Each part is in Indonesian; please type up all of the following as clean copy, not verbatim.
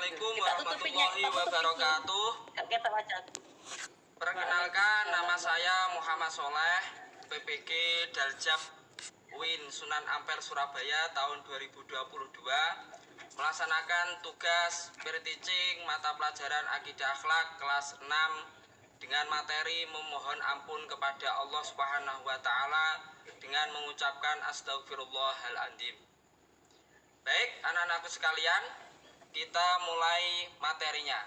Assalamualaikum warahmatullahi wabarakatuh. Perkenalkan, nama saya Muhammad Soleh, PPG Daljab Win Sunan Ampel Surabaya tahun 2022, melaksanakan tugas pre-teaching mata pelajaran Akidah Akhlak kelas 6 dengan materi memohon ampun kepada Allah Subhanahu wa taala dengan mengucapkan astagfirullahaladzim. Baik, anak-anakku sekalian, kita mulai materinya.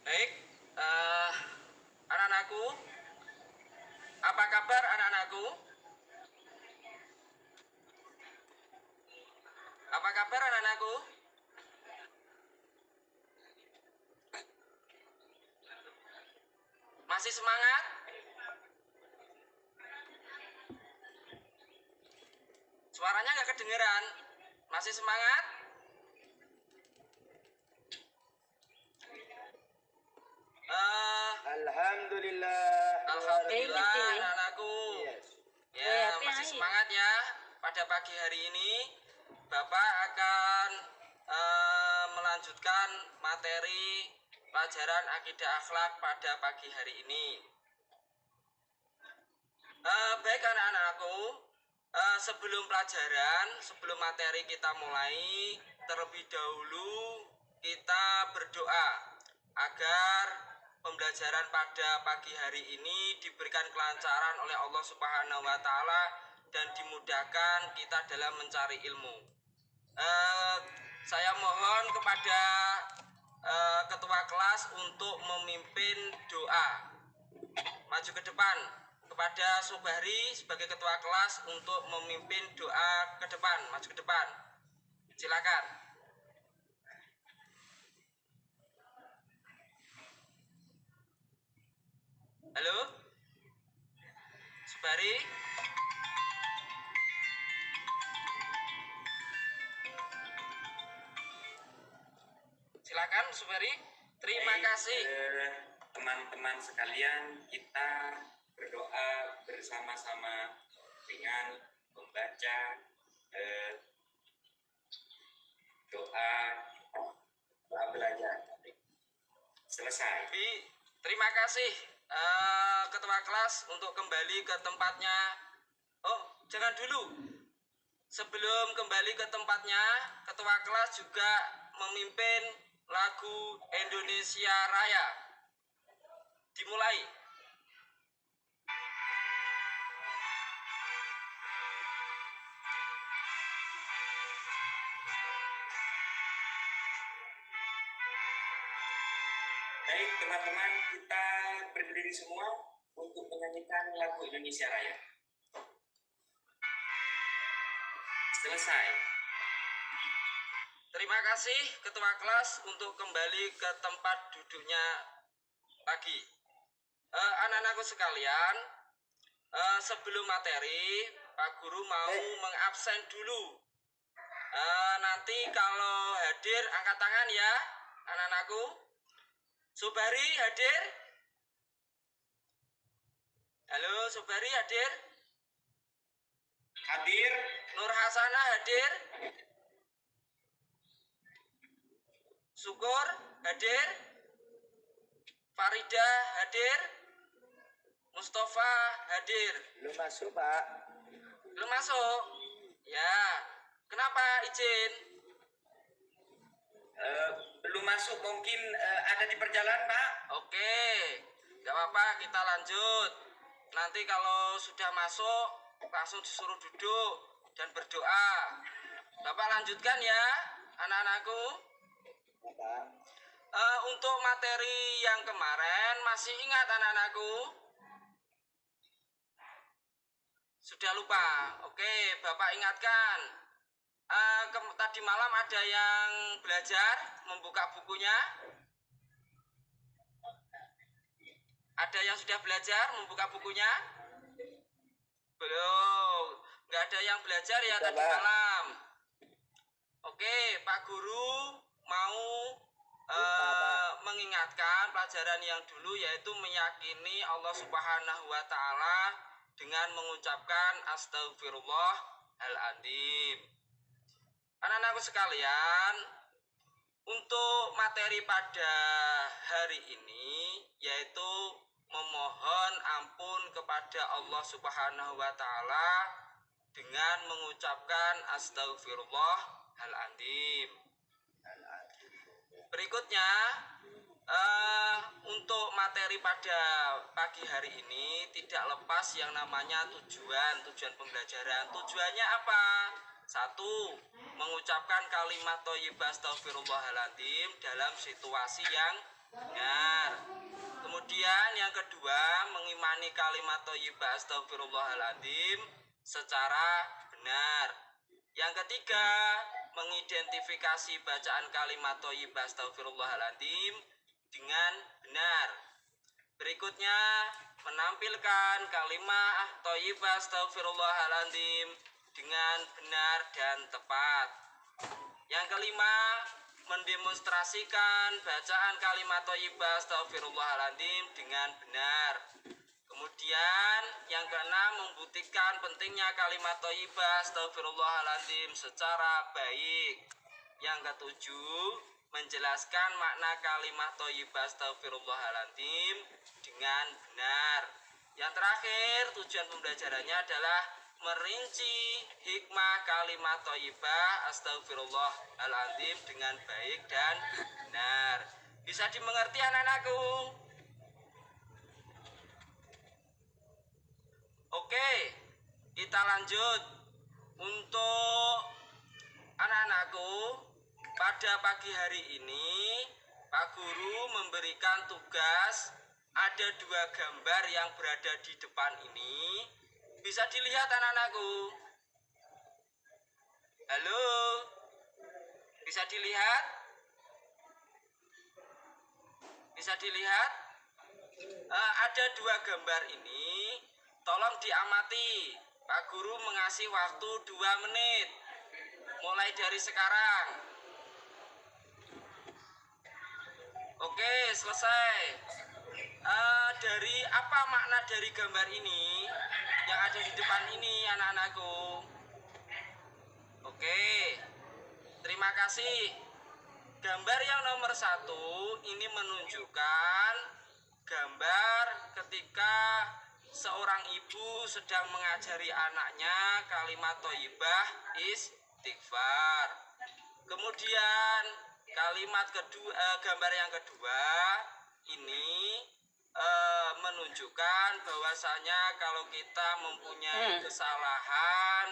Baik, anak-anakku, apa kabar anak-anakku? Apa kabar anak-anakku? Masih semangat? Suaranya nggak kedengeran. Masih semangat? Alhamdulillah. Alhamdulillah anak-anakku. Ya, masih semangat ya. Pada pagi hari ini Bapak akan melanjutkan materi pelajaran Akidah Akhlak pada pagi hari ini. Baik anak-anakku, sebelum pelajaran, sebelum materi kita mulai, terlebih dahulu kita berdoa agar pembelajaran pada pagi hari ini diberikan kelancaran oleh Allah Subhanahu wa taala dan dimudahkan kita dalam mencari ilmu. Saya mohon kepada ketua kelas untuk memimpin doa. Maju ke depan kepada Sobari sebagai ketua kelas untuk memimpin doa ke depan. Maju ke depan. Silakan. Halo? Sobari? Silakan Sobari. Terima kasih. Teman-teman sekalian, kita berdoa bersama-sama dengan membaca doa belajar. Selesai. Terima kasih ketua kelas untuk kembali ke tempatnya. Oh, jangan dulu. Sebelum kembali ke tempatnya, ketua kelas juga memimpin lagu Indonesia Raya. Dimulai. Baik teman-teman, kita berdiri semua untuk menyanyikan lagu Indonesia Raya. Selesai. Terima kasih ketua kelas untuk kembali ke tempat duduknya lagi. Anak-anakku sekalian, sebelum materi, Pak Guru mau mengabsen dulu. Nanti kalau hadir angkat tangan ya, anak-anakku. Sobari hadir? Halo, Sobari hadir? Hadir. Nur Hasana hadir? Syukur hadir? Farida hadir? Mustafa hadir? Belum masuk, Pak. Belum masuk? Ya. Kenapa izin? Belum masuk, mungkin ada di perjalanan, Pak. Oke, gak apa-apa, kita lanjut. Nanti kalau sudah masuk, langsung disuruh duduk dan berdoa. Bapak lanjutkan ya, anak-anakku. Untuk materi yang kemarin, masih ingat anak-anakku? Sudah lupa? Oke, Bapak ingatkan. Tadi malam ada yang belajar membuka bukunya? Ada yang sudah belajar membuka bukunya? Belum. Nggak ada yang belajar ya tadi malam. Oke, Pak Guru mau mengingatkan pelajaran yang dulu, yaitu meyakini Allah Subhanahu wa taala dengan mengucapkan Astaghfirullahaladzim. Anak-anakku sekalian, untuk materi pada hari ini yaitu memohon ampun kepada Allah Subhanahu wa taala dengan mengucapkan Astaghfirullahaladzim. Berikutnya, untuk materi pada pagi hari ini tidak lepas yang namanya tujuan pembelajaran. Tujuannya apa? Satu, mengucapkan kalimat thayyibah Astaghfirullahaladzim dalam situasi yang benar. Kemudian yang kedua, mengimani kalimat thayyibah Astaghfirullahaladzim secara benar. Yang ketiga, mengidentifikasi bacaan kalimat thayyibah Astaghfirullahaladzim dengan benar. Berikutnya, menampilkan kalimat thayyibah Astaghfirullahaladzim dengan benar dan tepat. Yang kelima, mendemonstrasikan bacaan kalimat thayyibah Astaghfirullahaladzim dengan benar. Kemudian yang keenam, membuktikan pentingnya kalimat thayyibah Astaghfirullahaladzim secara baik. Yang ketujuh, menjelaskan makna kalimat thayyibah Astaghfirullahaladzim dengan benar. Yang terakhir, tujuan pembelajarannya adalah merinci hikmah kalimat thayyibah Astaghfirullahaladzim dengan baik dan benar. Bisa dimengerti anak-anakku? Oke, kita lanjut. Untuk anak-anakku, pada pagi hari ini Pak Guru memberikan tugas. Ada dua gambar yang berada di depan ini. Bisa dilihat anak-anakku? Halo? Bisa dilihat? Bisa dilihat? Ada dua gambar ini. Tolong diamati. Pak Guru mengasih waktu 2 menit. Mulai dari sekarang. Oke, selesai. Dari apa makna dari gambar ini yang ada di depan ini anak-anakku? Oke, terima kasih. Gambar yang nomor 1 ini menunjukkan gambar ketika seorang ibu sedang mengajari anaknya kalimat thayyibah istighfar. Kemudian kalimat kedua, gambar yang kedua ini menunjukkan bahwasanya kalau kita mempunyai kesalahan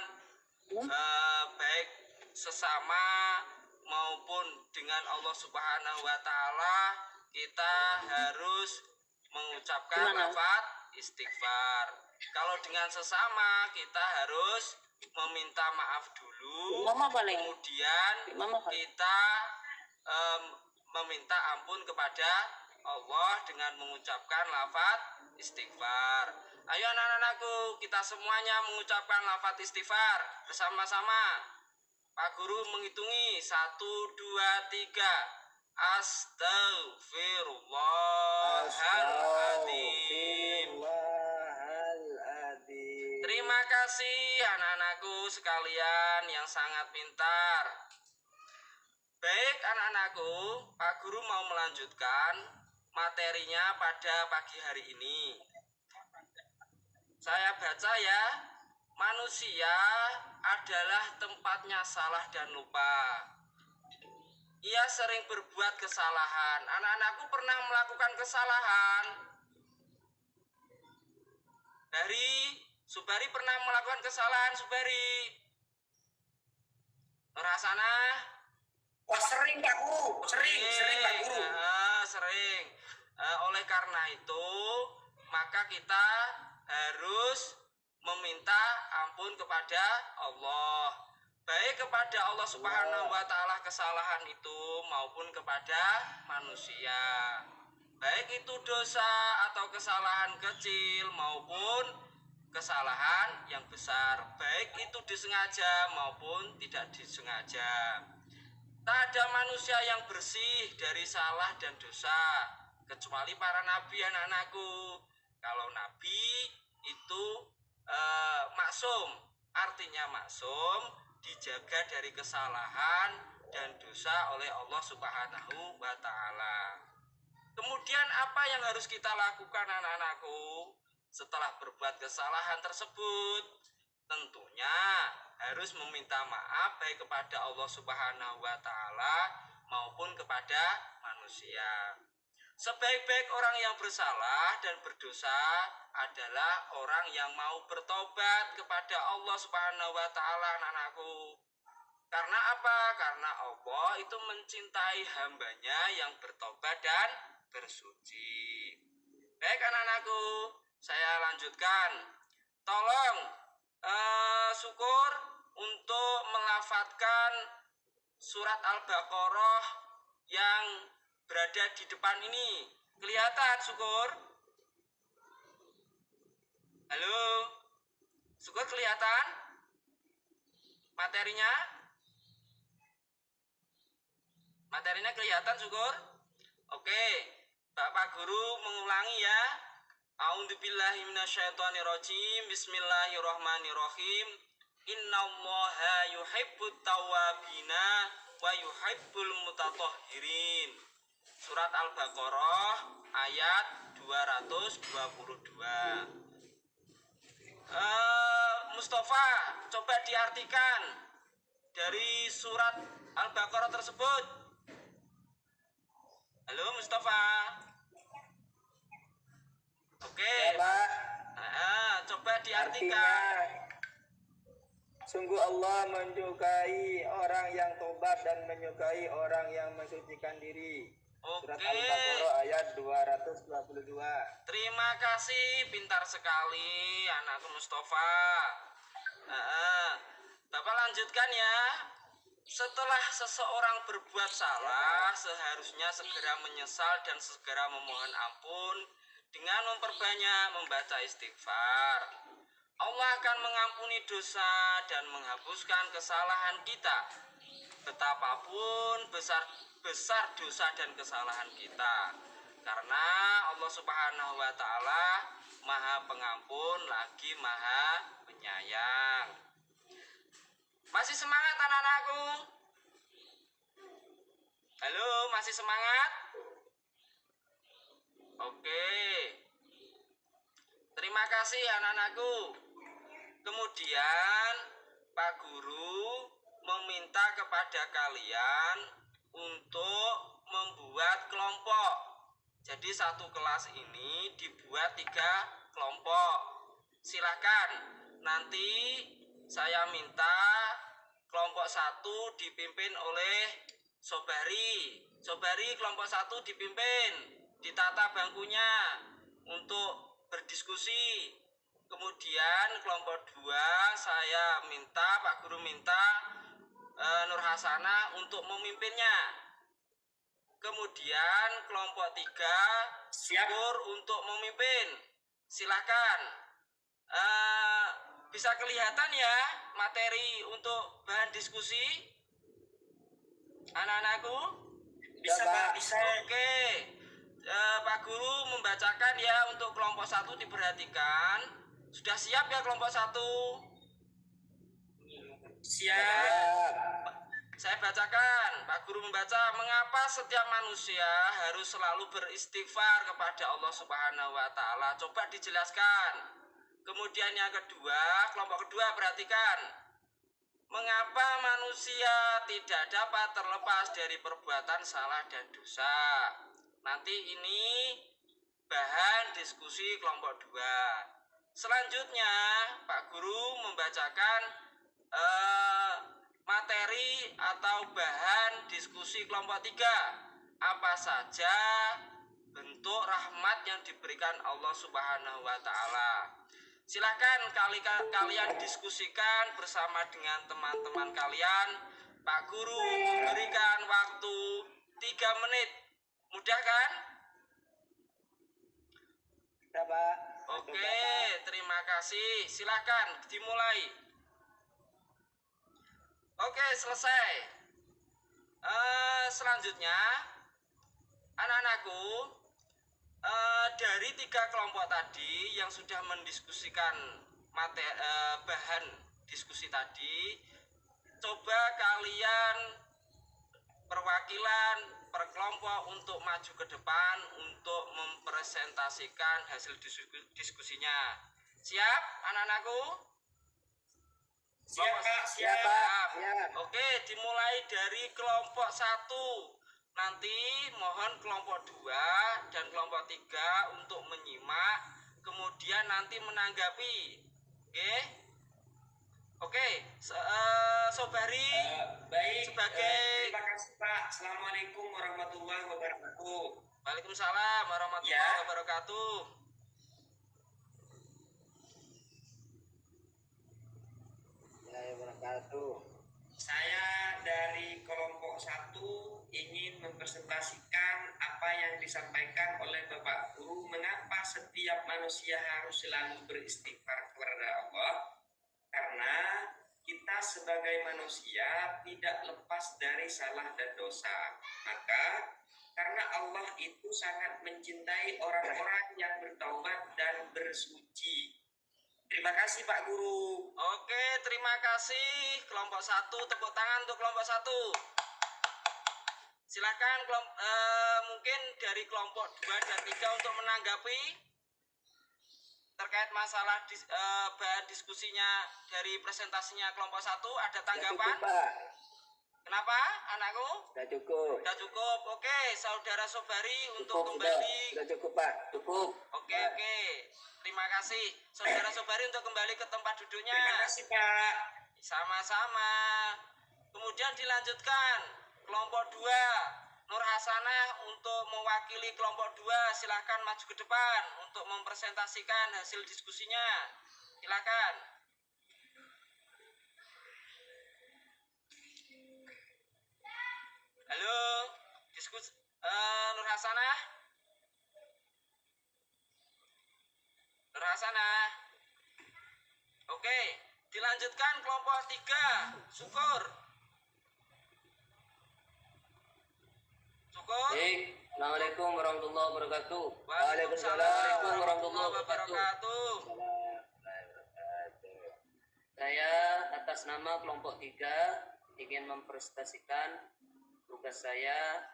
baik sesama maupun dengan Allah Subhanahu wa taala, kita harus mengucapkan lafaz istighfar. Kalau dengan sesama kita harus meminta maaf dulu, kemudian kita meminta ampun kepada Allah dengan mengucapkan lafaz istighfar. Ayo anak-anakku, kita semuanya mengucapkan lafaz istighfar bersama-sama. Pak Guru menghitungi 1, 2, 3. Astaghfirullahaladzim. Terima kasih anak-anakku sekalian yang sangat pintar. Baik anak-anakku, Pak Guru mau melanjutkan materinya pada pagi hari ini. Saya baca ya. Manusia adalah tempatnya salah dan lupa. Ia sering berbuat kesalahan. Anak-anakku pernah melakukan kesalahan? Subari pernah melakukan kesalahan, Subari? Rasana? Wah, sering Pak Guru, sering Pak Guru. Sering. Oleh karena itu, maka kita harus meminta ampun kepada Allah, baik kepada Allah Subhanahu wa taala kesalahan itu maupun kepada manusia, baik itu dosa atau kesalahan kecil maupun kesalahan yang besar, baik itu disengaja maupun tidak disengaja. Tak ada manusia yang bersih dari salah dan dosa kecuali para nabi, anak-anakku. Kalau nabi itu maksum, artinya maksum, dijaga dari kesalahan dan dosa oleh Allah Subhanahu wa taala. Kemudian apa yang harus kita lakukan, anak-anakku, setelah berbuat kesalahan tersebut? Tentunya harus meminta maaf baik kepada Allah Subhanahu wa taala maupun kepada manusia. Sebaik-baik orang yang bersalah dan berdosa adalah orang yang mau bertobat kepada Allah Subhanahu wa taala, anak-anakku. Karena apa? Karena Allah itu mencintai hambanya yang bertobat dan bersuci. Baik, anak-anakku, saya lanjutkan. Tolong syukur untuk melafadzkan surat Al-Baqarah yang berada di depan ini. Kelihatan syukur? Halo? Syukur kelihatan? Materinya? Materinya kelihatan syukur? Oke, Bapak Guru mengulangi ya. A'udzubillahi minasyaitonirrajim. Bismillahirrahmanirrahim. Innallaha yuhibbut tawwabina wa yuhibbul mutatahhirin. Surat Al-Baqarah ayat 222. Mustafa, coba diartikan dari surat Al-Baqarah tersebut. Halo Mustafa. Oke. Ya, Pak. Coba diartikan. Artinya, sungguh Allah menyukai orang yang tobat dan menyukai orang yang mensucikan diri. Surat Oke. Al-Baqarah ayat 222. Terima kasih, pintar sekali anakku Mustafa. Bapak lanjutkan ya. Setelah seseorang berbuat salah, seharusnya segera menyesal dan segera memohon ampun dengan memperbanyak membaca istighfar. Allah akan mengampuni dosa dan menghapuskan kesalahan kita. Betapapun besar dosa dan kesalahan kita. Karena Allah Subhanahu wa taala Maha Pengampun lagi Maha Penyayang. Masih semangat anak-anakku? Halo, masih semangat? Oke. Terima kasih anak-anakku. Kemudian Pak Guru meminta kepada kalian untuk membuat kelompok. Jadi satu kelas ini dibuat 3 kelompok. Silakan. Nanti saya minta kelompok 1 dipimpin oleh Sobari. Sobari kelompok 1 dipimpin, ditata bangkunya untuk berdiskusi. Kemudian kelompok 2 saya minta, Pak Guru minta Nur Hasanah untuk memimpinnya. Kemudian kelompok 3 Syukur untuk memimpin. Silakan. Bisa kelihatan ya materi untuk bahan diskusi anak-anakku? Bisa Pak, bisa. Oke. Pak Guru membacakan ya untuk kelompok 1 diperhatikan. Sudah siap ya kelompok 1? Siap. Saya bacakan, Pak Guru membaca. Mengapa setiap manusia harus selalu beristighfar kepada Allah Subhanahu wa taala? Coba dijelaskan. Kemudian yang kedua, kelompok kedua perhatikan. Mengapa manusia tidak dapat terlepas dari perbuatan salah dan dosa? Nanti ini bahan diskusi kelompok 2. Selanjutnya, Pak Guru membacakan materi atau bahan diskusi kelompok 3. Apa saja bentuk rahmat yang diberikan Allah Subhanahu wa taala. Silakan kalian diskusikan bersama dengan teman-teman kalian. Pak Guru memberikan waktu 3 menit. Mudah kan? Ya, Pak. Oke, terima kasih. Silakan dimulai. Oke, selesai. Selanjutnya, anak-anakku, dari 3 kelompok tadi yang sudah mendiskusikan bahan diskusi tadi, coba kalian perwakilan per kelompok untuk maju ke depan untuk mempresentasikan hasil diskusinya. Siap, anak-anakku? Siap, Pak. Siap, Pak. Siap. Oke, dimulai dari kelompok 1. Nanti mohon kelompok 2 dan kelompok 3 untuk menyimak, kemudian nanti menanggapi. Oke, Sobari Baik, sebagai terima kasih Pak. Assalamualaikum warahmatullahi wabarakatuh. Waalaikumsalam warahmatullahi wabarakatuh. Saya dari kelompok 1 ingin mempresentasikan apa yang disampaikan oleh Bapak Guru, mengapa setiap manusia harus selalu beristighfar kepada Allah. Karena kita sebagai manusia tidak lepas dari salah dan dosa. Maka karena Allah itu sangat mencintai orang-orang yang bertaubat dan bersuci. Terima kasih Pak Guru. Oke, terima kasih kelompok 1. Tepuk tangan untuk kelompok 1. Silakan mungkin dari kelompok 2 dan 3 untuk menanggapi terkait masalah bahan diskusinya dari presentasinya kelompok 1. Ada tanggapan? Cukup, Pak. Kenapa, anakku? Sudah cukup. Sudah cukup. Oke, saudara Sobari untuk Cukup, kembali. Sudah cukup, Pak. Cukup. Oke. Terima kasih. Saudara Sobari untuk kembali ke tempat duduknya. Terima kasih Pak. Sama-sama. Kemudian dilanjutkan kelompok 2. Nur Hasanah untuk mewakili kelompok 2, silahkan maju ke depan untuk mempresentasikan hasil diskusinya. Silakan. Halo, Nur Hasanah. Nur Hasanah. Oke, dilanjutkan kelompok 3. Syukur. Assalamualaikum warahmatullahi wabarakatuh. Waalaikumsalam warahmatullahi wabarakatuh. Saya atas nama kelompok 3 ingin mempresentasikan tugas saya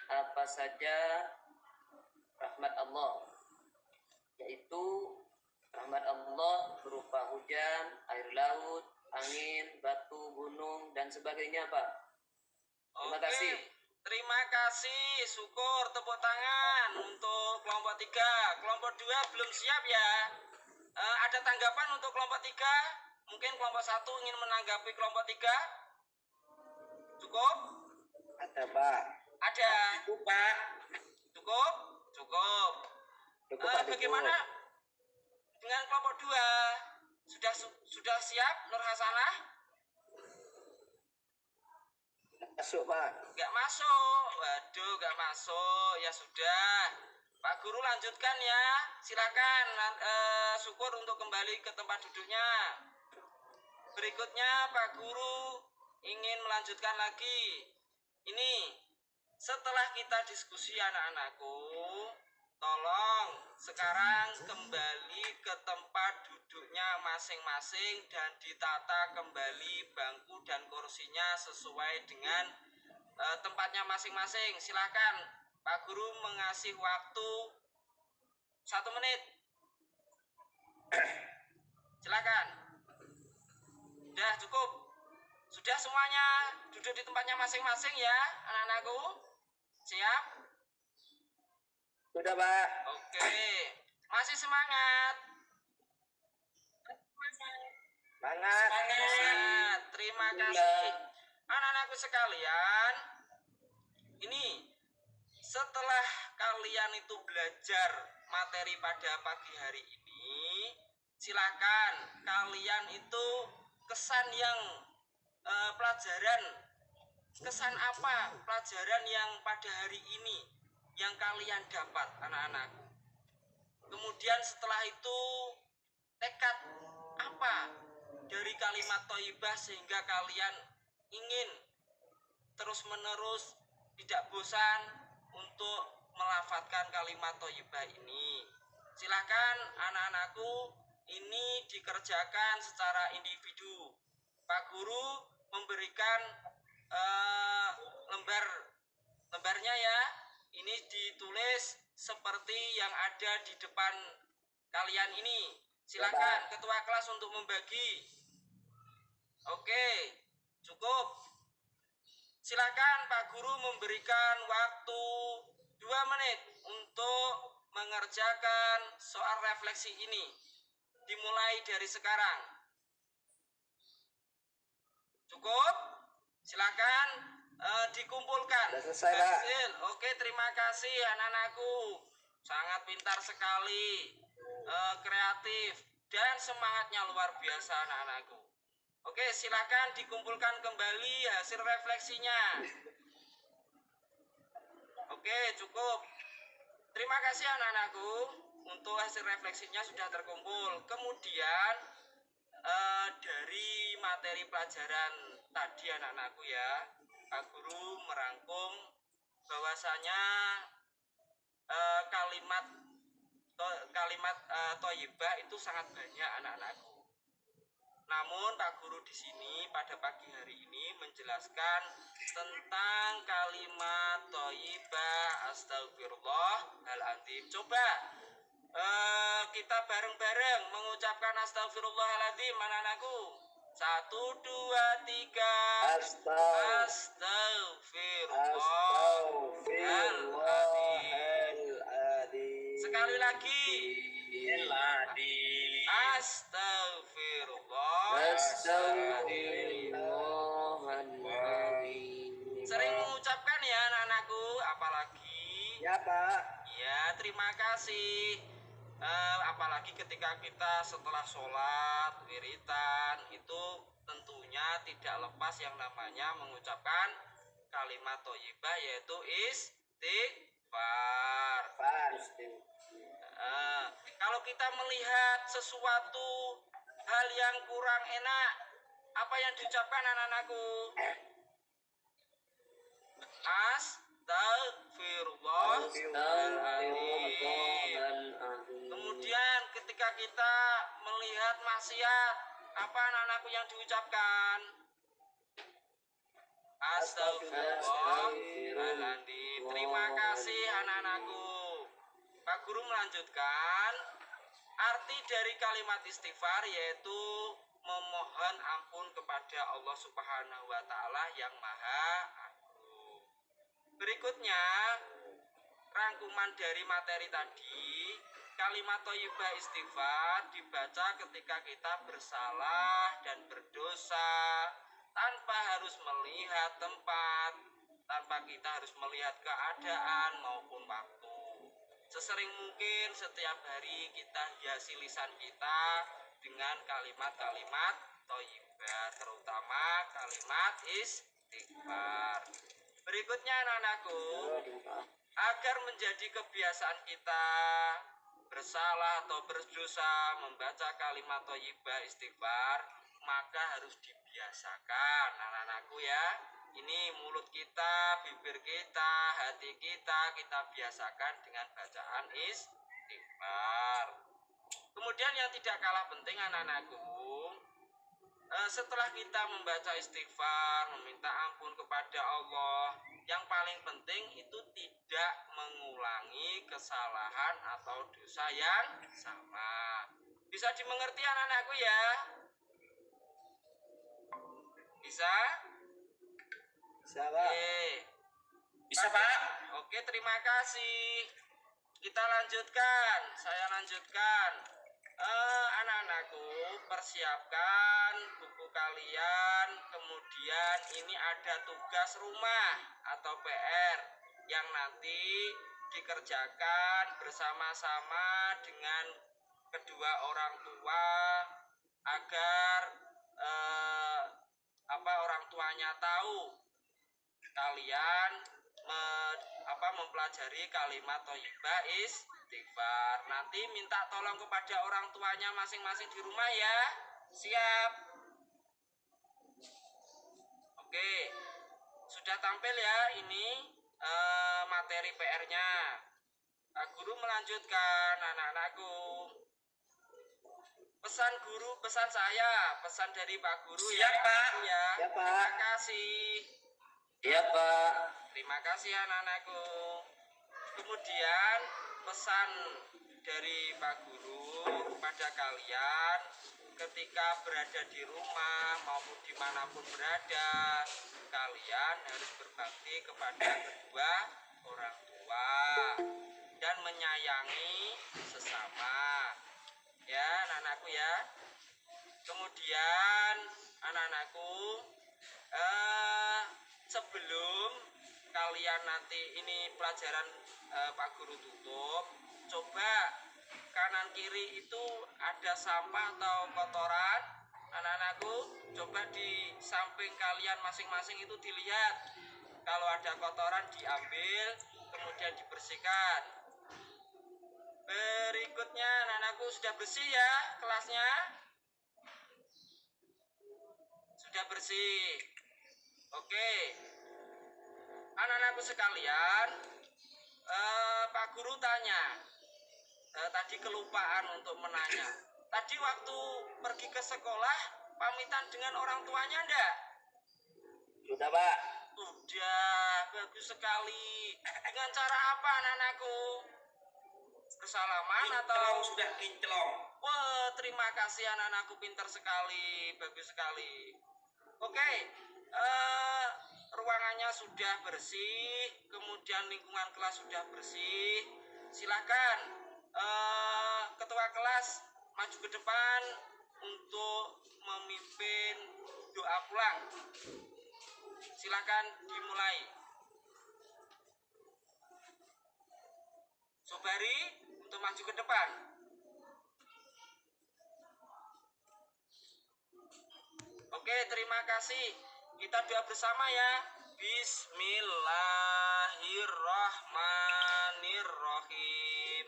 apa saja rahmat Allah, yaitu rahmat Allah berupa hujan, air laut, angin, batu, gunung, dan sebagainya, Pak. Terima kasih. Terima kasih, syukur, tepuk tangan untuk kelompok 3. Kelompok 2 belum siap ya. Ada tanggapan untuk kelompok 3? Mungkin kelompok 1 ingin menanggapi kelompok 3? Cukup? Ada, Pak. Ada. Cukup Pak. Cukup? Cukup. Pak, Bagaimana dengan kelompok 2? Sudah siap, Nur Hasanah? Masuk, Pak. Gak masuk. Waduh, gak masuk. Ya sudah. Pak Guru lanjutkan ya. Silakan syukur untuk kembali ke tempat duduknya. Berikutnya Pak Guru ingin melanjutkan lagi. Ini setelah kita diskusi anak-anakku, tolong sekarang kembali ke tempat duduknya masing-masing dan ditata kembali bangku dan kursinya sesuai dengan tempatnya masing-masing. Silakan Pak Guru mengasih waktu 1 menit. Silakan. Sudah cukup. Sudah semuanya duduk di tempatnya masing-masing ya, anak-anakku. Siap? Sudah, Pak. Oke. Masih semangat? Semangat. Semangat. Terima kasih. Anak-anakku sekalian, ini setelah kalian itu belajar materi pada pagi hari ini, silakan kalian itu kesan yang kesan apa pelajaran yang pada hari ini yang kalian dapat, anak-anakku. Kemudian setelah itu tekad apa dari kalimat thayyibah sehingga kalian ingin terus-menerus tidak bosan untuk melafadzkan kalimat thayyibah ini. Silakan anak-anakku, ini dikerjakan secara individu. Pak Guru memberikan lembarnya ya. Ini ditulis seperti yang ada di depan kalian ini. Silakan ketua kelas untuk membagi. Oke, cukup. Silakan Pak Guru memberikan waktu 2 menit untuk mengerjakan soal refleksi ini. Dimulai dari sekarang. Cukup? Silakan dikumpulkan. Sudah selesai, Pak. Hasil. Oke, terima kasih anak-anakku. Sangat pintar sekali, kreatif, dan semangatnya luar biasa anak-anakku. Oke, silakan dikumpulkan kembali hasil refleksinya. Oke, cukup. Terima kasih anak-anakku, untuk hasil refleksinya sudah terkumpul. Kemudian dari materi pelajaran tadi anak-anakku ya, Pak Guru merangkum bahwasanya kalimat thayyibah itu sangat banyak anak-anakku. Namun Pak Guru di sini pada pagi hari ini menjelaskan tentang kalimat thayyibah astagfirullahaladzim. Coba kita bareng-bareng mengucapkan astagfirullahaladzim anak-anakku. 1, 2, 3. Astagfirullahaladzim. Sekali lagi. Astagfirullahaladzim. Sering mengucapkan ya anak-anakku, apalagi Ya, Pak. ya, terima kasih. Apalagi ketika kita setelah sholat wiritan itu tentunya tidak lepas yang namanya mengucapkan kalimat thayyibah, yaitu istighfar. Kalau kita melihat sesuatu hal yang kurang enak, apa yang diucapkan anak-anakku? Astagfirullahaladzim. Kemudian ketika kita melihat maksiat, apa anak-anakku yang diucapkan? Astagfirullahaladzim. Terima kasih anak-anakku. Pak Guru melanjutkan, arti dari kalimat istighfar yaitu memohon ampun kepada Allah Subhanahu wa Ta'ala yang Maha Agung. Berikutnya, rangkuman dari materi tadi, kalimat thayyibah istighfar dibaca ketika kita bersalah dan berdosa tanpa harus melihat tempat, tanpa kita harus melihat keadaan maupun waktu. Sesering mungkin setiap hari kita hiasi lisan kita dengan kalimat-kalimat thayyibah, terutama kalimat istighfar. Berikutnya anak-anakku, agar menjadi kebiasaan kita bersalah atau berdosa membaca kalimat thayyibah istighfar, maka harus dibiasakan anak-anakku ya. Ini mulut kita, bibir kita, hati kita biasakan dengan bacaan istighfar. Kemudian yang tidak kalah penting anak-anakku, setelah kita membaca istighfar, meminta ampun kepada Allah, yang paling penting itu tidak mengulangi kesalahan atau dosa yang sama. Bisa dimengerti anak-anakku ya? Bisa? Bisa, Pak. Bisa, Pak. Oke, terima kasih. Kita lanjutkan. Saya lanjutkan. Anak-anakku, persiapkan buku kalian. Kemudian ini ada tugas rumah atau PR yang nanti dikerjakan bersama-sama dengan kedua orang tua agar orang tuanya tahu kalian mempelajari kalimat thayyibah istighfar. Nanti minta tolong kepada orang tuanya masing-masing di rumah ya. Siap? Oke. Sudah tampil ya ini materi PR-nya. Pak Guru melanjutkan, anak-anakku. Pesan guru, pesan saya, pesan dari Pak Guru. Siap, Pak. Ya. Ya, Pak. Terima kasih. Iya Pak. Terima kasih anak-anakku. Kemudian pesan dari Pak Guru kepada kalian ketika berada di rumah maupun dimanapun berada, kalian harus berbakti kepada kedua orang tua dan menyayangi sesama. Ya anak-anakku ya. Kemudian anak-anakku, sebelum kalian nanti ini pelajaran Pak Guru tutup, coba kanan kiri itu ada sampah atau kotoran. Anak-anakku, coba di samping kalian masing-masing itu dilihat. Kalau ada kotoran diambil, kemudian dibersihkan. Berikutnya anak-anakku, sudah bersih ya kelasnya? Sudah bersih. Oke. Anak-anakku sekalian, Pak Guru tanya, tadi kelupaan untuk menanya. Tadi waktu pergi ke sekolah, pamitan dengan orang tuanya enggak? Sudah, Pak. Udah, bagus sekali. Dengan cara apa anak-anakku? Bersalaman atau? Kinclong, sudah kinclong. Wah, terima kasih anak-anakku, pintar sekali, bagus sekali. Oke, ruangannya sudah bersih, kemudian lingkungan kelas sudah bersih. Silakan ketua kelas maju ke depan untuk memimpin doa pulang. Silakan dimulai. Sobari untuk maju ke depan. Oke, terima kasih. Kita doa bersama ya. Bismillahirrahmanirrahim.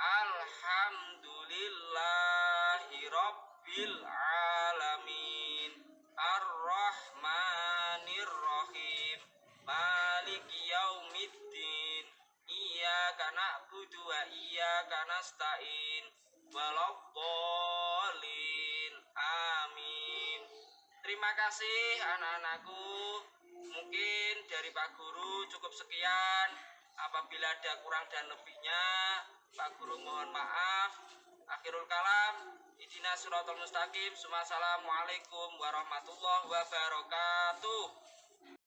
Alhamdulillahirabbil alamin. Ar-Rahmanirrahim. Maliki yaumiddin. Iyyaka na'budu wa iyyaka nasta'in. Waladdallin. Amin. Terima kasih anak-anakku. Mungkin dari Pak Guru cukup sekian. Apabila ada kurang dan lebihnya, Pak Guru mohon maaf. Akhirul kalam. Ihdinas siratal mustaqim. Assalamualaikum warahmatullahi wabarakatuh.